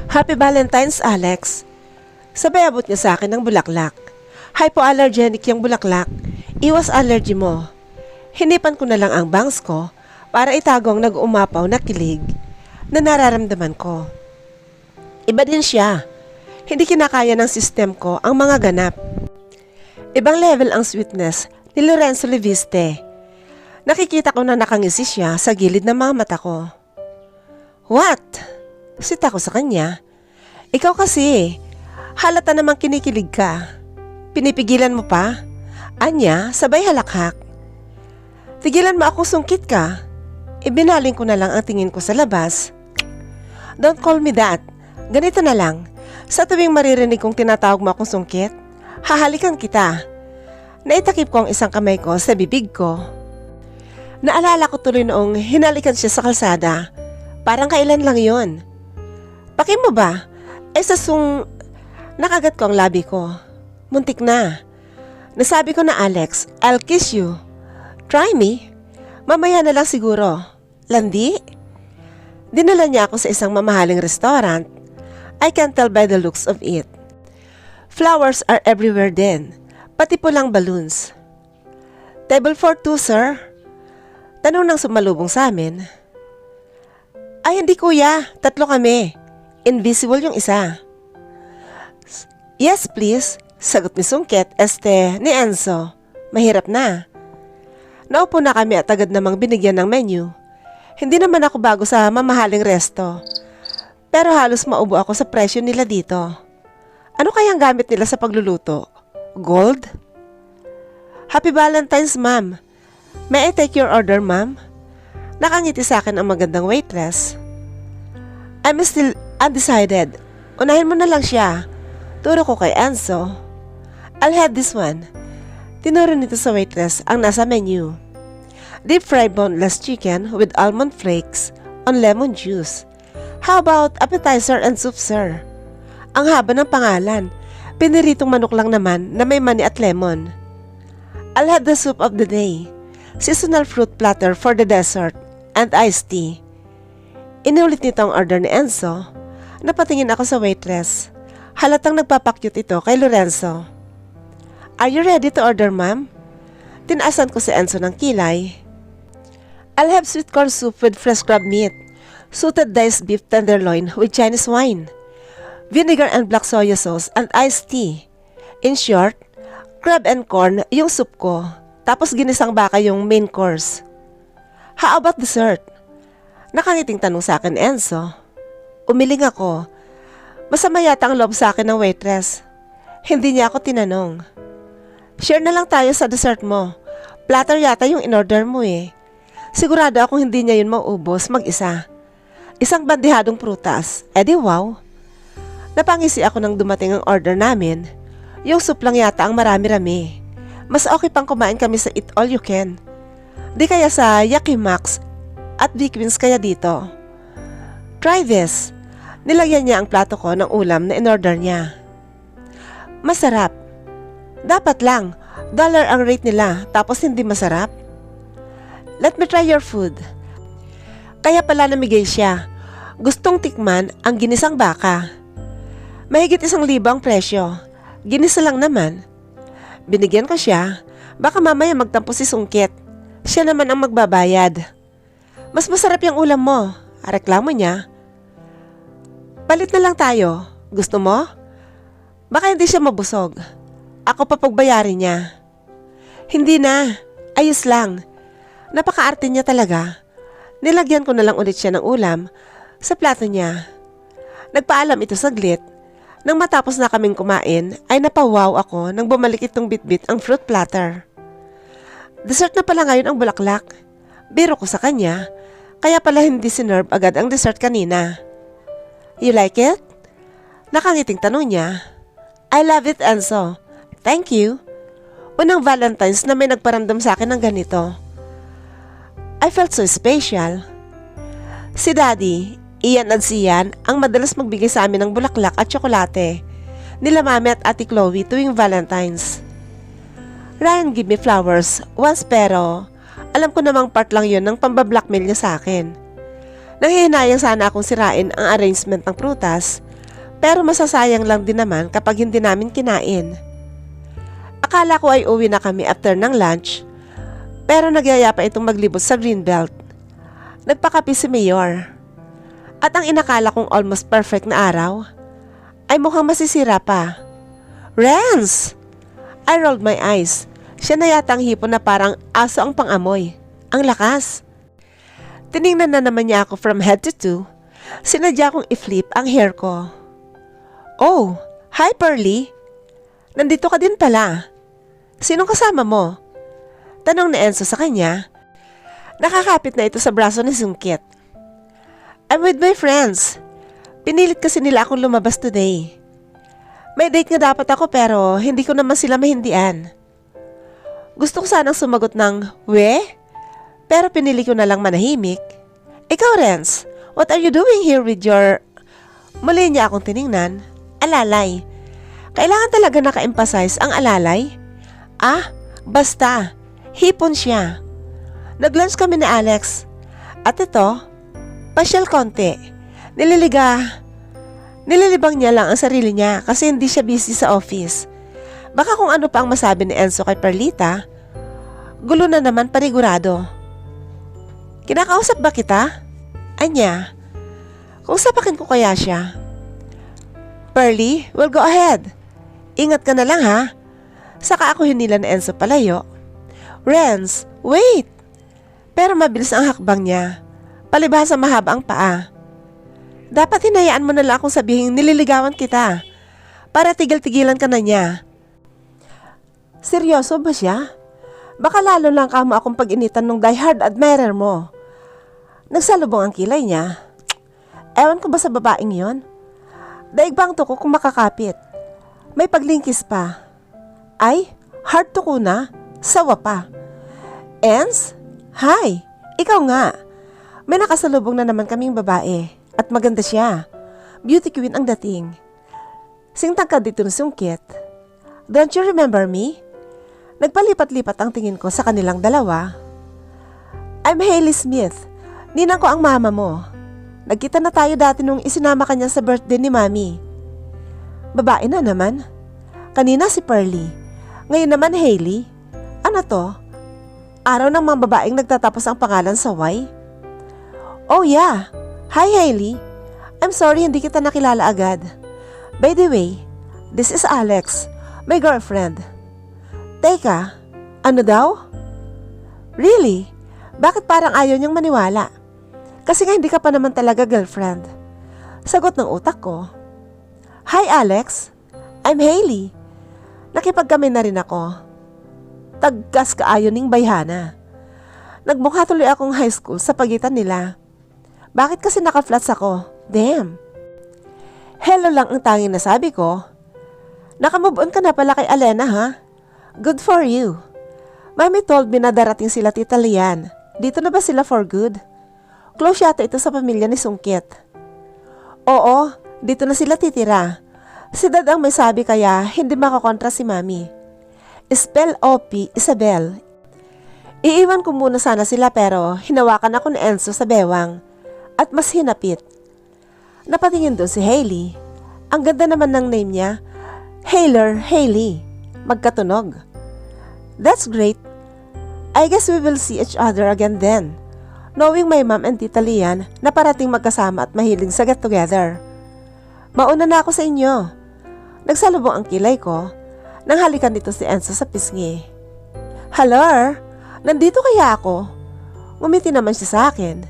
Happy Valentine's, Alex. Sabay abot niya sa akin ng bulaklak. Hypoallergenic yung bulaklak. Iwas allergy mo. Hinipan ko na lang ang bangs ko para itago ang nag-umapaw na kilig na nararamdaman ko. Iba din siya. Hindi kinakaya ng sistem ko ang mga ganap. Ibang level ang sweetness ni Lorenzo Leviste. Nakikita ko na nakangisi siya sa gilid ng mga mata ko. What? Sita ko sa kanya. Ikaw kasi, halata namang kinikilig ka. Pinipigilan mo pa? Anya, sabay halakhak. Tigilan mo akong sungkit ka. Ibinaling ko na lang ang tingin ko sa labas. Don't call me that. Ganito na lang. Sa tuwing maririnig kong tinatawag mo akong sungkit, hahalikan kita. Naitakip ko ang isang kamay ko sa bibig ko. Naalala ko tuloy noong hinalikan siya sa kalsada. Parang kailan lang yon. Paki mo ba? Ay nakagat ko ang labi ko. Muntik na. Nasabi ko na, Alex, I'll kiss you. Try me. Mamaya na lang siguro. Landi? Dinala niya ako sa isang mamahaling restaurant. I can tell by the looks of it. Flowers are everywhere din. Pati pulang balloons. Table for two, sir? Tanong ng sumalubong sa amin. Ay, hindi kuya. 3 kami. Invisible yung isa. Yes, please. Sagot ni Sungkit, ni Enzo. Mahirap na. Naupo na kami at agad namang binigyan ng menu. Hindi naman ako bago sa mamahaling resto. Pero halos maubo ako sa presyo nila dito. Ano kayang gamit nila sa pagluluto? Gold? Happy Valentine's, ma'am. May I take your order, ma'am? Nakangiti sa akin ang magandang waitress. I'm still undecided. Unahin mo na lang siya. Turo ko kay Enzo. I'll have this one. Tinuro nito sa waitress ang nasa menu. Deep fried boneless chicken with almond flakes on lemon juice. How about appetizer and soup, sir? Ang haba ng pangalan. Piniritong manok lang naman na may mani at lemon. I'll have the soup of the day. Seasonal fruit platter for the dessert and iced tea. Inulit nito ang order ni Enzo. Napatingin ako sa waitress. Halatang nagpapakyut ito kay Lorenzo. Are you ready to order, ma'am? Tinaasan ko si Enzo ng kilay. I'll have sweet corn soup with fresh crab meat, suited diced beef tenderloin with Chinese wine, vinegar and black soy sauce and iced tea. In short, crab and corn yung soup ko, tapos ginisang baka yung main course. How about dessert? Nakangiting tanong sa akin, Enzo. Umiling ako. Masama yata ang loob sa akin ng waitress. Hindi niya ako tinanong. Share na lang tayo sa dessert mo. Platter yata yung in-order mo eh. Sigurado akong hindi niya yun maubos mag-isa. Isang bandihadong prutas. Di wow. Napangisi ako nang dumating ang order namin. Yung soup lang yata ang marami-rami. Mas okay pang kumain kami sa Eat All You Can. Di kaya sa Yakimax at Big-Wins kaya dito. Try this. Nilagyan niya ang plato ko ng ulam na in-order niya. Masarap. Dapat lang, $1 ang rate nila tapos hindi masarap. Let me try your food. Kaya pala namigay siya. Gustong tikman ang ginisang baka. Mahigit 1,000 ang presyo. Ginisa lang naman. Binigyan ko siya. Baka mamaya magtampo si Sungkit. Siya naman ang magbabayad. Mas masarap yung ulam mo. Reklamo niya. Palit na lang tayo. Gusto mo? Baka hindi siya mabusog. Ako pa pagbayarin niya. Hindi na. Ayos lang. Napaka-arte niya talaga. Nilagyan ko na lang ulit siya ng ulam sa plato niya. Nagpaalam ito saglit. Nang matapos na kaming kumain, ay napawaw ako nang bumalik itong bitbit ang fruit platter. Dessert na pala ngayon ang bulaklak. Biro ko sa kanya, kaya pala hindi sinerve agad ang dessert kanina. You like it? Nakangiting tanong niya. I love it, Enzo. Thank you. Unang Valentine's na may nagparamdam sa akin ng ganito. I felt so special. Si Daddy, Ian at Sian ang madalas magbigay sa amin ng bulaklak at tsokolate nila Mami at Ate Chloe tuwing Valentine's. Ryan give me flowers once pero alam ko namang part lang yun ng pambablackmail niya sa akin. Nanghihinayang sana akong sirain ang arrangement ng prutas Pero masasayang lang din naman kapag hindi namin kinain. Akala ko ay uwi na kami after ng lunch, pero nagyaya pa itong maglibot sa Greenbelt. Nagpakape si Mayor. At ang inakala kong almost perfect na araw ay mukhang masisira pa. Renz! I rolled my eyes. Siya na yata ang hipon na parang aso ang pangamoy. Ang lakas. Tiningnan na naman niya ako from head to toe. Sinadya kong i-flip ang hair ko. Oh, hi Pearly. Nandito ka din pala. Sinong kasama mo? Tanong ni Enzo sa kanya. Nakakapit na ito sa braso ni Sungkit. I'm with my friends. Pinilit kasi nila akong lumabas today. May date nga dapat ako pero hindi ko naman sila mahindian. Gusto ko sanang sumagot ng, we? Pero pinili ko na lang manahimik. Ikaw, Renz, what are you doing here with your... Muli niya akong tiningnan. Alalay. Kailangan talaga naka-emphasize ang alalay? Ah, basta. Hipon siya. Nag-lunch kami ni Alex. At ito, pasyal konti. Nililibang niya lang ang sarili niya kasi hindi siya busy sa office. Baka kung ano pa ang masabi ni Enzo kay Perlita, gulo na naman panigurado. Kinakausap ba kita? Anya, kung sapakin ko kaya siya. Pearly, well go ahead. Ingat ka na lang ha. Saka ako hinila ni Enzo palayo. Renz, wait! Pero mabilis ang hakbang niya. Palibhasa mahaba ang paa. Dapat hinayaan mo na lang akong sabihin nililigawan kita. Para tigil-tigilan ka na niya. Seryoso ba siya? Baka lalo lang kamo akong pag-initan ng diehard admirer mo. Nagsalubong ang kilay niya. Ewan ko ba sa babaeng yon? Daig bang to ko kung makakapit? May paglingkis pa. Ay, hard to ko na. Sawa pa. Ens? Hi, ikaw nga. May nakasalubong na naman kaming babae. At maganda siya. Beauty queen ang dating. Singtang ka dito ng Sungkit. Don't you remember me? Nagpalipat-lipat ang tingin ko sa kanilang dalawa. I'm Hailey Smith. Ninang ko ang mama mo. Nagkita na tayo dati nung isinama kanya sa birthday ni Mami. Babae na naman. Kanina si Pearly. Ngayon naman Hailey. Ano to? Araw ng mga babaeng nagtatapos ang pangalan sa Y? Oh yeah. Hi Hailey. I'm sorry hindi kita nakilala agad. By the way, this is Alex, my girlfriend. Teka, ano daw? Really? Bakit parang ayaw niyang maniwala? Kasi nga hindi ka pa naman talaga girlfriend. Sagot ng utak ko. Hi Alex, I'm Hailey. Nakipagkami na rin ako. Tagkas kaayon ning bayhana. Nagmukha tuloy akong high school sa pagitan nila. Bakit kasi naka-flats ako? Damn. Hello lang ang tanging nasabi ko. Nakamove on ka na pala kay Alena ha? Good for you. Mami told me na darating sila Tita Lian. Dito na ba sila for good? Close yata ito sa pamilya ni Sungkit. Oo, dito na sila titira. Si Dad ang may sabi kaya hindi makakontra si Mami. Spell OP, Isabel. Iiwan ko muna sana sila pero hinawakan ako ni Enzo sa bewang at mas hinapit. Napatingin doon si Hailey. Ang ganda naman ng name niya. Hailey. Magkatunog. That's great. I guess we will see each other again then. Knowing my mom and Tita Lian na parating magkasama at mahilig sa get together. Mauna na ako sa inyo. Nagsalubong ang kilay ko nang halikan dito si Enzo sa pisngi. Hello? Nandito kaya ako? Ngumiti naman siya sa akin.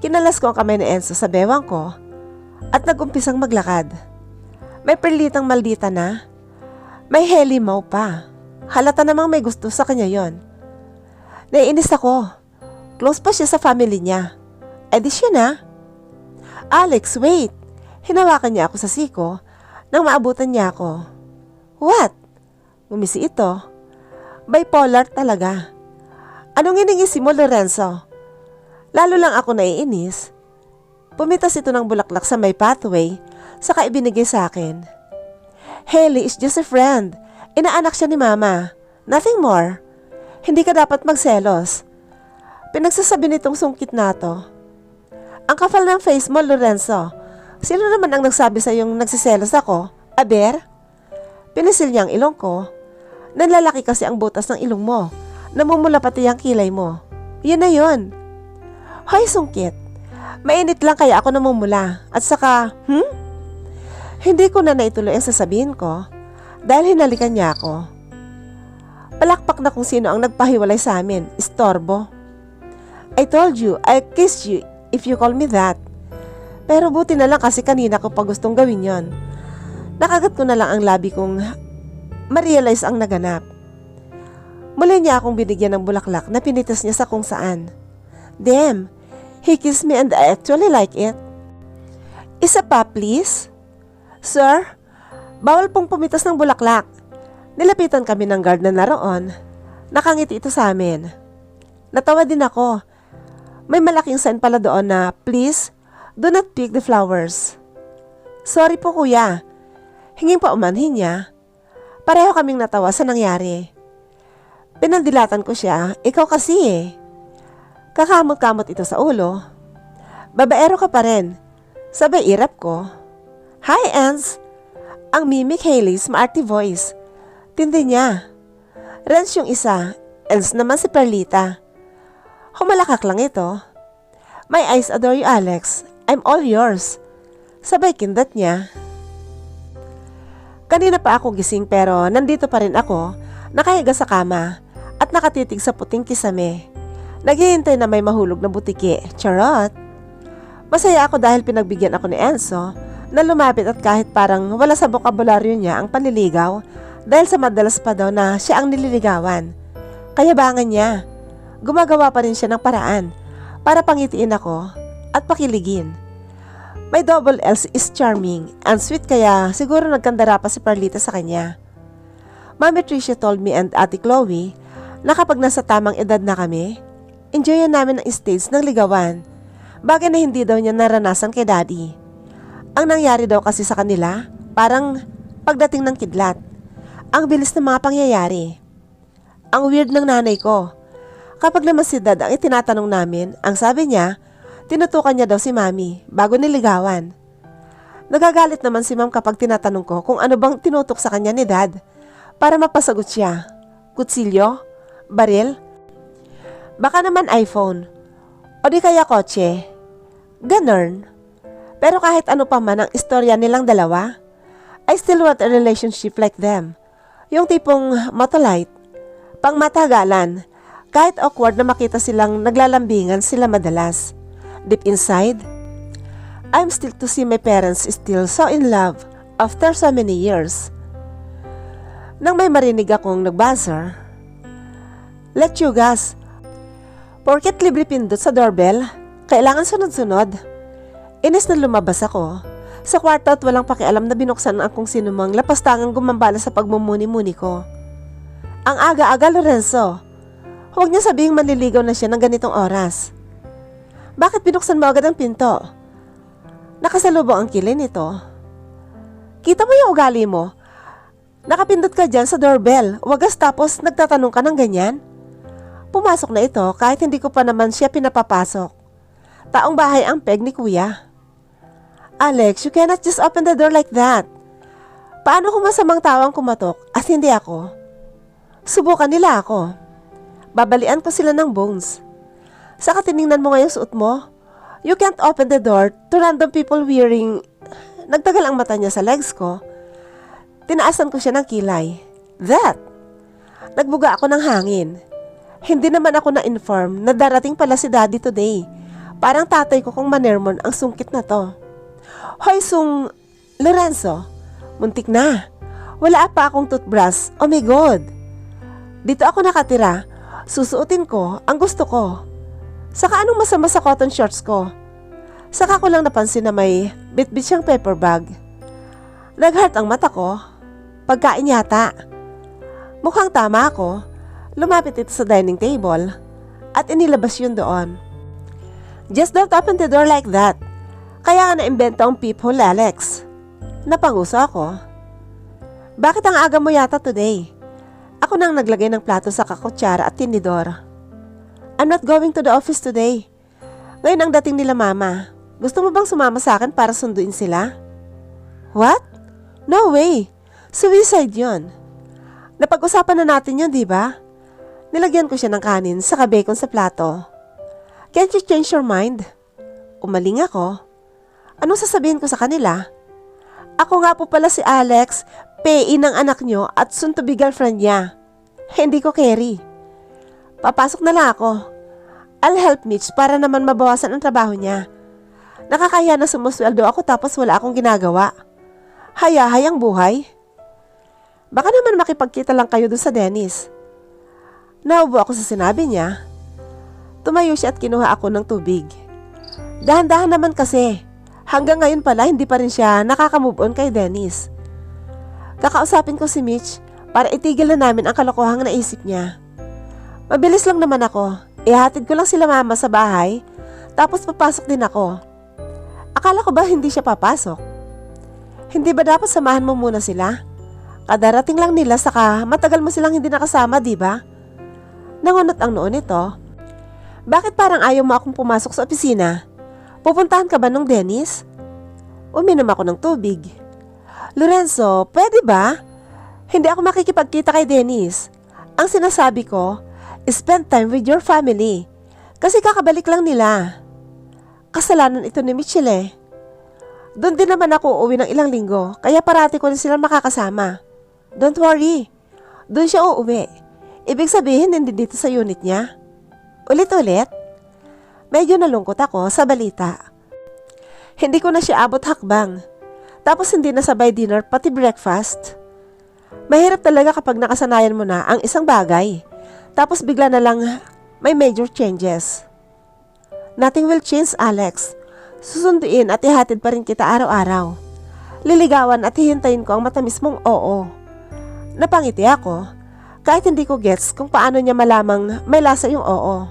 Kinalas ko ang kamay ni Enzo sa bewang ko at nag-umpisang maglakad. May perlitang maldita na. May helimaw pa. Halata namang may gusto sa kanya yon. Naiinis ako. Close pa siya sa family niya. Eh di siya na. Alex, wait. Hinawakan niya ako sa siko nang maabutan niya ako. What? Ngumisi ito. Bipolar talaga. Anong iningisi mo, Lorenzo? Lalo lang ako naiinis. Pumitas ito ng bulaklak sa may pathway saka ibinigay sa akin. Hailey is just a friend. Inaanak siya ni Mama. Nothing more. Hindi ka dapat magselos. Pinagsasabi nitong Sungkit na to. Ang kapal ng face mo, Lorenzo. Sino naman ang nagsabi sa yung nagsiselos ako? Aber? Pinisil niya ang ilong ko. Nanlalaki kasi ang butas ng ilong mo. Namumula pati ang kilay mo. Yun na yun. Hoy, sungkit. Mainit lang kaya ako namumula. At saka, Hindi ko na naituloy ang sasabihin ko dahil hinalikan niya ako. Palakpak na kung sino ang nagpahiwalay sa amin. Istorbo. I told you, I kissed you if you call me that. Pero buti na lang kasi kanina ko pa gustong gawin yon. Nakagat ko na lang ang labi kong ma-realize ang naganap. Muli niya akong binigyan ng bulaklak na pinitas niya sa kung saan. Damn, he kissed me and I actually like it. Isa pa, please? Sir, bawal pong pumitas ng bulaklak. Nilapitan kami ng guard na naroon. Nakangiti ito sa amin. Natawa din ako. May malaking sign pala doon na, please, do not pick the flowers. Sorry po kuya. Hinging pa umanhin niya. Pareho kaming natawa sa nangyari. Pinandilatan ko siya, ikaw kasi eh. Kakamot-kamot ito sa ulo. Babaero ka pa rin. Sabay irap ko. Hi, Ans. Ang mimic Hailey's maarte voice. Tindi niya. Renz yung isa, Ans naman si Perlita. Humalakak lang ito. My eyes adore you, Alex. I'm all yours. Sabay kindat niya. Kanina pa ako gising pero nandito pa rin ako, nakahiga sa kama at nakatitig sa puting kisame. Naghihintay na may mahulog na butiki. Charot! Masaya ako dahil pinagbigyan ako ni Enzo na lumapit at kahit parang wala sa bokabularyo niya ang panliligaw dahil sa madalas pa daw na siya ang nililigawan. Kayabangan niya. Gumagawa pa rin siya ng paraan para pangitiin ako at pakiligin. May double L's is charming and sweet kaya siguro nagkandara pa si Perlita sa kanya. Mami Tricia told me and Ate Chloe na kapag nasa tamang edad na kami, enjoyan namin ang stage ng ligawan, bagay na hindi daw niya naranasan kay Daddy. Ang nangyari daw kasi sa kanila, parang pagdating ng kidlat. Ang bilis ng mga pangyayari. Ang weird ng nanay ko. Kapag naman si Dad ang itinatanong namin, ang sabi niya, tinutukan niya daw si Mami bago niligawan. Nagagalit naman si Ma'am kapag tinatanong ko kung ano bang tinutok sa kanya ni Dad para mapasagot siya. Kutsilyo? Baril? Baka naman iPhone. O di kaya kotse. Ganun. Pero kahit ano pa man ang istorya nilang dalawa, I still want a relationship like them. Yung tipong matolite, pang matagalan, kahit awkward na makita silang naglalambingan sila madalas. Deep inside, I'm still to see my parents still so in love after so many years. Nang may marinig akong nag-buzzer, Lechugas, porket libre pindot sa doorbell, kailangan sunod-sunod. Inis na lumabas ako sa kwarto at walang pakialam na binuksan ang kung sino mang lapastangang gumambala sa pagmumuni-muni ko. Ang aga-aga, Lorenzo. Huwag niya sabihing manliligaw na siya ng ganitong oras. Bakit binuksan mo agad ang pinto? Nakasalubong ang kilay nito. Kita mo yung ugali mo? Nakapindot ka dyan sa doorbell, wagas tapos nagtatanong ka ng ganyan? Pumasok na ito kahit hindi ko pa naman siya pinapapasok. Taong bahay ang peg ni kuya. Alex, you cannot just open the door like that. Paano kung masamang tawang kumatok at hindi ako? Subukan nila ako. Babalian ko sila ng bones. Saka tiningnan mo nga yung suot mo. You can't open the door to random people wearing... Nagtagal ang mata niya sa legs ko. Tinaasan ko siya ng kilay. That! Nagbuga ako ng hangin. Hindi naman ako na-inform na darating pala si Daddy today. Parang tatay ko kung manermon ang sungkit na to. Hoy, Lorenzo, muntik na. Wala pa akong toothbrush. Oh my God! Dito ako nakatira. Susuotin ko ang gusto ko. Saka anong masama sa cotton shorts ko? Saka ko lang napansin na may bit-bit siyang paper bag. Nag-heart ang mata ko. Pagkain yata. Mukhang tama ako. Lumapit ito sa dining table at inilabas yun doon. Just don't open the door like that. Kaya nga na-imbento ang peephole, Alex. Napanguso ako. Bakit ang aga mo yata today? Ako nang naglagay ng plato sa kakutsara at tinidor. I'm not going to the office today. Ngayon ang dating nila mama. Gusto mo bang sumama sa akin para sunduin sila? What? No way! Suicide yon. Napag-usapan na natin yun, di ba? Nilagyan ko siya ng kanin sa bacon sa plato. Can't you change your mind? Umaling ako. Anong sasabihin ko sa kanila? Ako nga po pala si Alex, PE ng anak nyo at soon to be girlfriend niya. Hindi ko carry. Papasok na lang ako. I'll help Mitch para naman mabawasan ang trabaho niya. Nakakahiya na sumusweldo ako tapos wala akong ginagawa. Hayahayang buhay. Baka naman makipagkita lang kayo doon sa Dennis. Naubo ako sa sinabi niya. Tumayo siya at kinuha ako ng tubig. Dahan-dahan naman kasi. Hanggang ngayon pala hindi pa rin siya nakaka-move on kay Dennis. Kakausapin ko si Mitch para itigil na namin ang kalokohang naisip niya. Mabilis lang naman ako. Ihatid ko lang sila mama sa bahay tapos papasok din ako. Akala ko ba hindi siya papasok? Hindi ba dapat samahan mo muna sila? Kadarating lang nila saka matagal mo silang hindi nakasama, di ba? Nangunot ang noon nito. Bakit parang ayaw mo akong pumasok sa opisina? Pupuntahan ka ba nung Dennis? Uminom ako ng tubig. Lorenzo, pwede ba? Hindi ako makikipagkita kay Dennis. Ang sinasabi ko, spend time with your family. Kasi kakabalik lang nila. Kasalanan ito ni Mitchell eh. Doon din naman ako uuwi ng ilang linggo, kaya parati ko rin silang makakasama. Don't worry. Doon siya uuwi. Ibig sabihin hindi dito sa unit niya. Ulit-ulit? Medyo nalungkot ako sa balita. Hindi ko na siya abot hakbang. Tapos hindi na sabay dinner pati breakfast. Mahirap talaga kapag nakasanayan mo na ang isang bagay. Tapos bigla na lang may major changes. Nothing will change, Alex. Susunduin at ihatid pa rin kita araw-araw. Liligawan at hihintayin ko ang matamis mong oo. Napangiti ako. Kahit hindi ko gets kung paano niya malamang may lasa yung oo.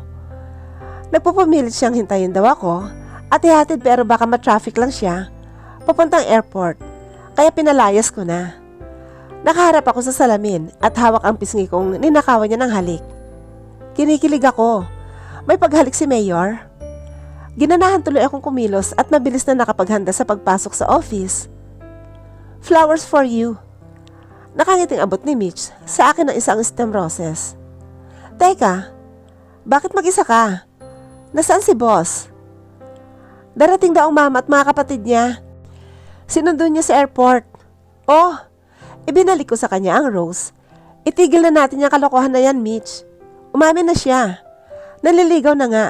Nagpupumilit siyang hintayin daw ako at ihatid pero baka ma-traffic lang siya papuntang airport. Kaya pinalayas ko na. Nakaharap ako sa salamin at hawak ang pisngi kong ninakawan niya ng halik. Kinikilig ako. May paghalik si Mayor. Ginanahan tuloy akong kumilos at mabilis na nakapaghanda sa pagpasok sa office. Flowers for you. Nakangiting abot ni Mitch sa akin ng isang stem roses. Teka, bakit mag-isa ka? Nasaan si boss? Darating daw ang mama at mga kapatid niya. Sinundo niya sa airport. Oh, ibinalik ko sa kanya ang rose. Itigil na natin yung kalokohan na yan, Mitch. Umamin na siya. Naliligaw na nga.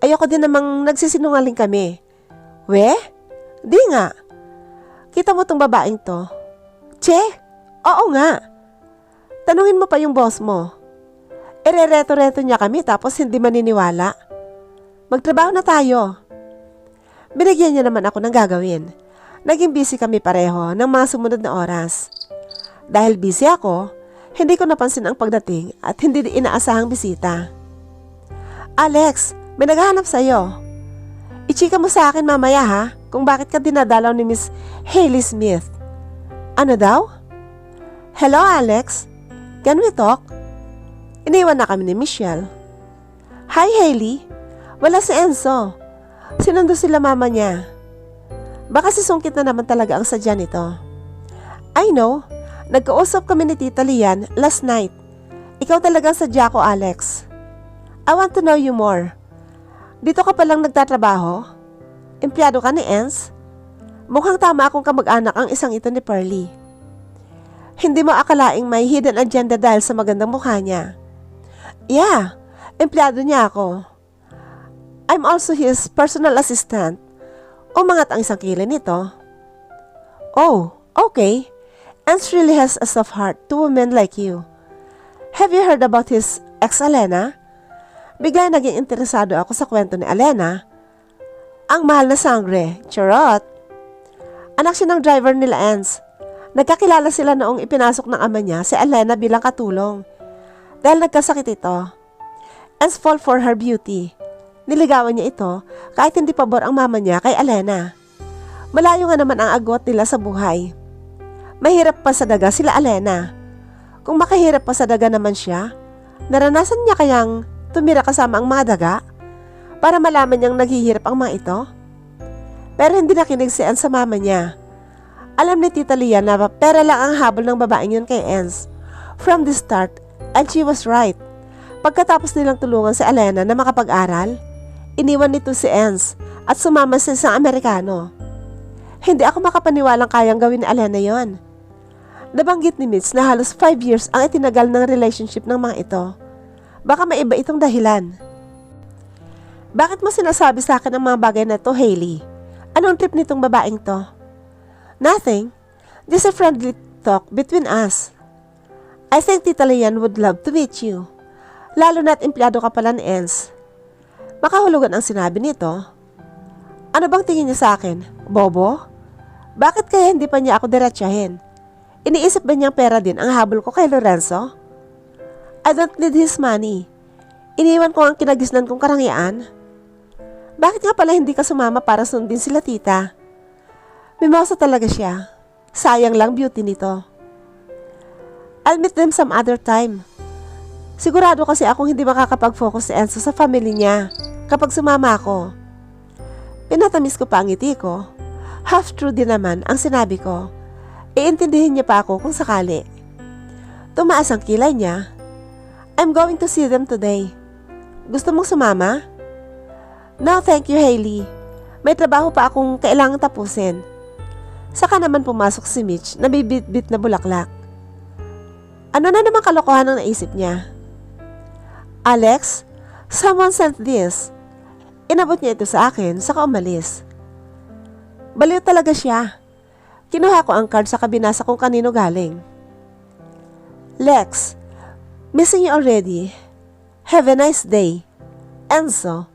Ayoko din namang nagsisinungaling kami. We? Di nga. Kita mo tong babaeng to? Che? Oo nga. Tanungin mo pa yung boss mo. Ere-reto-reto niya kami tapos hindi maniniwala. Magtrabaho na tayo. Binigyan niya naman ako ng gagawin. Naging busy kami pareho ng mga sumunod na oras. Dahil busy ako, hindi ko napansin ang pagdating at hindi inaasahang bisita. Alex, may naghahanap sa'yo. Ichika mo sa akin mamaya ha kung bakit ka dinadalaw ni Miss Hailey Smith. Ano daw? Hello Alex, can we talk? Iniwan na kami ni Michelle. Hi Hailey, wala si Enzo. Sinundo sila mama niya. Baka sisungkit na naman talaga ang sadya nito. I know, nagkausap kami ni Tita Lian last night. Ikaw talagang sadya ko Alex. I want to know you more. Dito ka palang nagtatrabaho? Empleyado ka ni Enz? Mukhang tama akong kamag-anak ang isang ito ni Pearly. Hindi mo akalaing may hidden agenda dahil sa magandang mukha niya. Yeah, empleyado niya ako. I'm also his personal assistant. Umangat ang isang kilay nito. Oh, okay. Enz really has a soft heart to women like you. Have you heard about his ex-Alena? Bigla naging interesado ako sa kwento ni Alena. Ang mahal na sangre, charot. Anak siya ng driver nila Enz. Nagkakilala sila noong ipinasok ng ama niya si Alena bilang katulong. Dahil nagkasakit ito, Enz fall for her beauty. Niligawan niya ito kahit hindi pabor ang mama niya kay Alena. Malayo nga naman ang agwat nila sa buhay. Mahirap pa sa daga sila Alena. Kung makahirap pa sa daga naman siya, naranasan niya kayang tumira kasama ang mga daga para malaman niyang naghihirap ang mga ito? Pero hindi nakinig si Enz sa mama niya. Alam ni Tita Lia na pera lang ang habol ng babaeng yun kay Enz. From the start, and she was right. Pagkatapos nilang tulungan si Elena na makapag-aral, iniwan nito si Enz at sumama sa isang Amerikano. Hindi ako makapaniwalang kayang gawin ni Elena yon. Nabanggit ni Mitch na halos 5 years ang itinagal ng relationship ng mga ito. Baka may iba itong dahilan. Bakit mo sinasabi sa akin ang mga bagay na to, Hailey? Anong trip nitong babaeng to? Nothing. Just a friendly talk between us. I think Tita Lian would love to meet you. Lalo na't empleyado ka pala ni Enz. Makahulugan ang sinabi nito. Ano bang tingin niya sa akin? Bobo? Bakit kaya hindi pa niya ako diretsahin? Iniisip ba niyang pera din ang habol ko kay Lorenzo? I don't need his money. Iniwan ko ang kinagisnan kong karangyaan. Bakit nga pala hindi ka sumama para sundin sila tita? Mimosa talaga siya. Sayang lang beauty nito. I'll meet them some other time. Sigurado kasi akong hindi makakapag-focus si Enzo sa family niya kapag sumama ako. Pinatamis ko pa ang ngiti ko. Half true din naman ang sinabi ko. Iintindihin niya pa ako kung sakali. Tumaas ang kilay niya. I'm going to see them today. Gusto mong sumama? No, thank you, Hailey. May trabaho pa akong kailangang tapusin. Saka naman pumasok si Mitch na may bit-bit na bulaklak. Ano na naman kalokohan ang naisip niya? Alex, someone sent this. Inabot niya ito sa akin, saka umalis. Baliw talaga siya. Kinuha ko ang card sa kabinasa kung kanino galing. Lex, missing you already. Have a nice day. Enzo.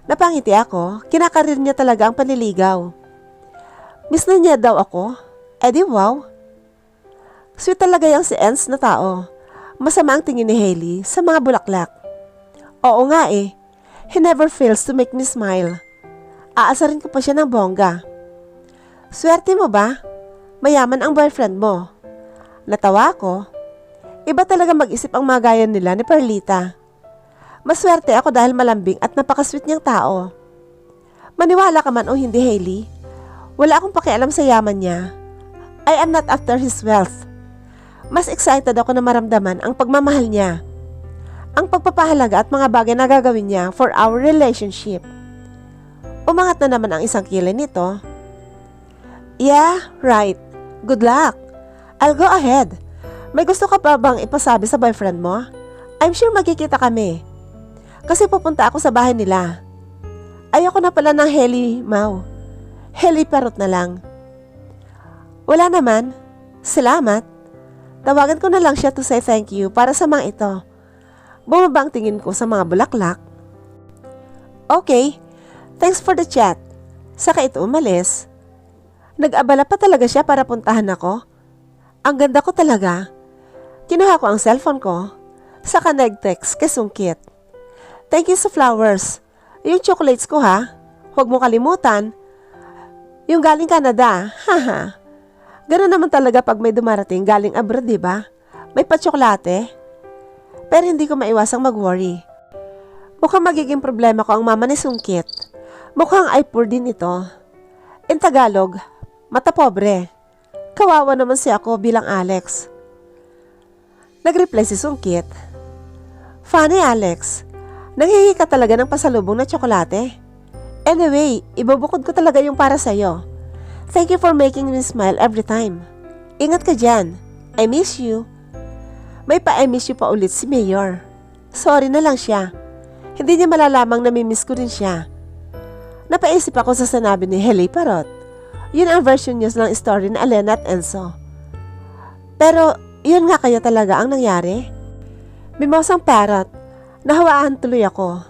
Napangiti ako, kinakarir niya talaga ang panliligaw. Miss na niya daw ako? Di wow. Sweet talaga yung si Enz na tao. Masama ang tingin ni Hailey sa mga bulaklak. Oo nga eh. He never fails to make me smile. Aasarin ko pa siya ng bongga. Swerte mo ba? Mayaman ang boyfriend mo. Natawa ako. Iba talaga mag-isip ang mga gaya nila ni Perlita. Maswerte ako dahil malambing at napakasweet niyang tao. Maniwala ka man o hindi, Hailey, wala akong pakialam sa yaman niya. I am not after his wealth. Mas excited ako na maramdaman ang pagmamahal niya, ang pagpapahalaga at mga bagay na gagawin niya for our relationship. Umangat na naman ang isang kilay nito. Yeah, right. Good luck. I'll go ahead. May gusto ka pa bang ipasabi sa boyfriend mo? I'm sure magkikita kami. Kasi pupunta ako sa bahay nila. Ayoko na pala ng heli, Mau. Heli parot na lang. Wala naman. Salamat. Tawagan ko na lang siya to say thank you para sa mga ito. Bumaba ang tingin ko sa mga bulaklak. Okay. Thanks for the chat. Saka ito umalis. Nag-abala pa talaga siya para puntahan ako. Ang ganda ko talaga. Kinuha ko ang cellphone ko. Saka nag-text kay Sungkit. Thank you sa flowers. Yung chocolates ko ha. Huwag mo kalimutan. Yung galing Canada. Haha. Ganun naman talaga pag may dumarating galing abroad, diba? May pa-tsokolate. Pero hindi ko maiwasang mag-worry. Mukhang magiging problema ko ang mama ni Sungkit. Mukhang ay poor din ito. In Tagalog, mata pobre. Kawawa naman si ako bilang Alex. Nag-reply si Sungkit. Funny, Alex. Nanghihingi ka talaga ng pasalubong na tsokolate? Anyway, ibubukod ko talaga yung para sa'yo. Thank you for making me smile every time. Ingat ka dyan. I miss you. May pa-I miss you pa ulit si Mayor. Sorry na lang siya. Hindi niya malalamang namimiss ko rin siya. Napaisip ako sa sinabi ni Hailey Parot. Yun ang version niya ng story ni Elena at Enzo. Pero, yun nga kaya talaga ang nangyari? Mimosang Parot, nahawaan tuloy ako.